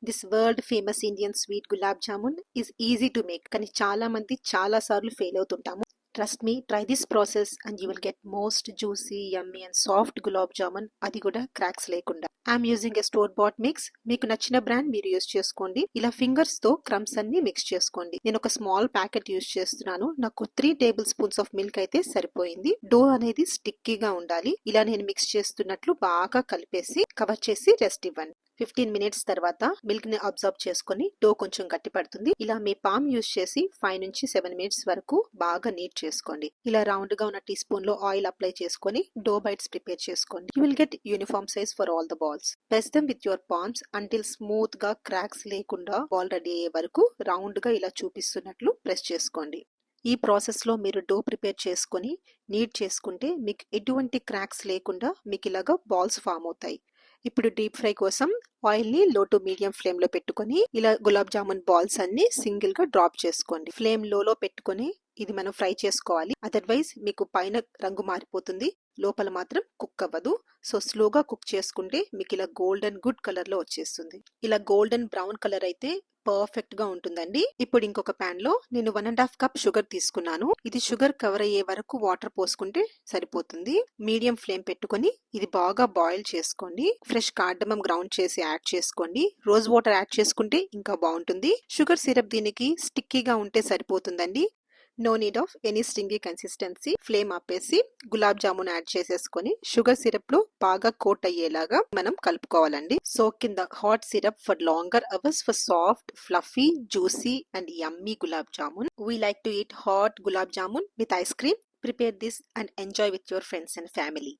This world famous Indian sweet gulab jamun is easy to make. కానీ చాలా మంది చాలా సార్లు ఫెయిల్ అవుతుంటాము. Trust me, try this process and you will get most juicy, yummy and soft gulab jamun, అది కూడా క్రాక్స్ లేకుండా. I'm using a store bought mix. మీకు నచ్చిన బ్రాండ్ మీరు యూజ్ చేసుకోండి. ఇలా ఫింగర్స్ తో క్రమ్స్ అన్ని మిక్స్ చేసుకోండి. నేను ఒక స్మాల్ ప్యాకెట్ యూజ్ చేస్తున్నాను. నాకు 3 టేబుల్ స్పూన్స్ ఆఫ్ మిల్క్ అయితే సరిపోయింది. డో అనేది స్టిక్కీగా ఉండాలి. ఇలా నేను మిక్స్ చేస్తున్నట్లు బాగా కలిపేసి కవర్ చేసి రెస్ట్ ఇవ్వండి. 15 మినిట్స్ తర్వాత మిల్క్ ని అబ్జర్వ్ చేసుకుని డో కొంచెం గట్టి పడుతుంది. ఇలా మీ పామ్ యూజ్ చేసి 5 నుంచి 7 మినిట్స్ వరకు బాగా నీట్ చేసుకోండి. ఇలా రౌండ్ గా ఉన్న టీ స్పూన్ లో ఆయిల్ అప్లై చేసుకుని డో బైట్స్ ప్రిపేర్ చేసుకోండి. You will get uniform size for all the balls. Press them with your palms until smooth గా క్రాక్స్ లేకుండా బాల్ రెడీ అయ్యే వరకు రౌండ్ గా ఇలా చూపిస్తున్నట్లు ప్రెస్ చేసుకోండి. ఈ ప్రాసెస్ లో మీరు డో ప్రిపేర్ చేసుకుని నీట్ చేసుకుంటే మీకు ఎటువంటి క్రాక్స్ లేకుండా మీకు ఇలాగా బాల్స్ ఫామ్ అవుతాయి. ఇప్పుడు డీప్ ఫ్రై కోసం ఆయిల్ ని లో టు మీడియం ఫ్లేమ్ లో పెట్టుకొని ఇలా గులాబ్ జామున్ బాల్స్ అన్ని సింగిల్ గా డ్రాప్ చేసుకోండి. ఫ్లేమ్ లో పెట్టుకొని ఇది మనం ఫ్రై చేసుకోవాలి. అదర్వైజ్ మీకు పైన రంగు మారిపోతుంది, లోపల మాత్రం కుక్ అవ్వదు. సో స్లోగా కుక్ చేసుకుంటే మీకు ఇలా గోల్డెన్ గుడ్ కలర్ లో వచ్చేస్తుంది. ఇలా గోల్డెన్ బ్రౌన్ కలర్ అయితే పర్ఫెక్ట్ గా ఉంటుందండి. ఇప్పుడు ఇంకొక ప్యాన్ లో నేను 1.5 కప్ షుగర్ తీసుకున్నాను. ఇది షుగర్ కవర్ అయ్యే వరకు వాటర్ పోసుకుంటే సరిపోతుంది. మీడియం ఫ్లేమ్ పెట్టుకొని ఇది బాగా బాయిల్ చేసుకోండి. ఫ్రెష్ కార్డమం గ్రౌండ్ చేసి యాడ్ చేసుకోండి. రోజ్ వాటర్ యాడ్ చేసుకుంటే ఇంకా బాగుంటుంది. షుగర్ సిరప్ దీనికి స్టిక్కీగా ఉంటే సరిపోతుందండి. No need of any stingy consistency. Flame ఆపేసి గులాబ్ జామున్ యాడ్ చేసేసుకొని షుగర్ సిరప్ లో బాగా కోట్ అయ్యేలాగా మనం కలుపుకోవాలండి. Soak in the hot syrup for longer hours for soft, fluffy, juicy and yummy gulab jamun. We like to eat hot gulab jamun with ice cream. Prepare this and enjoy with your friends and family.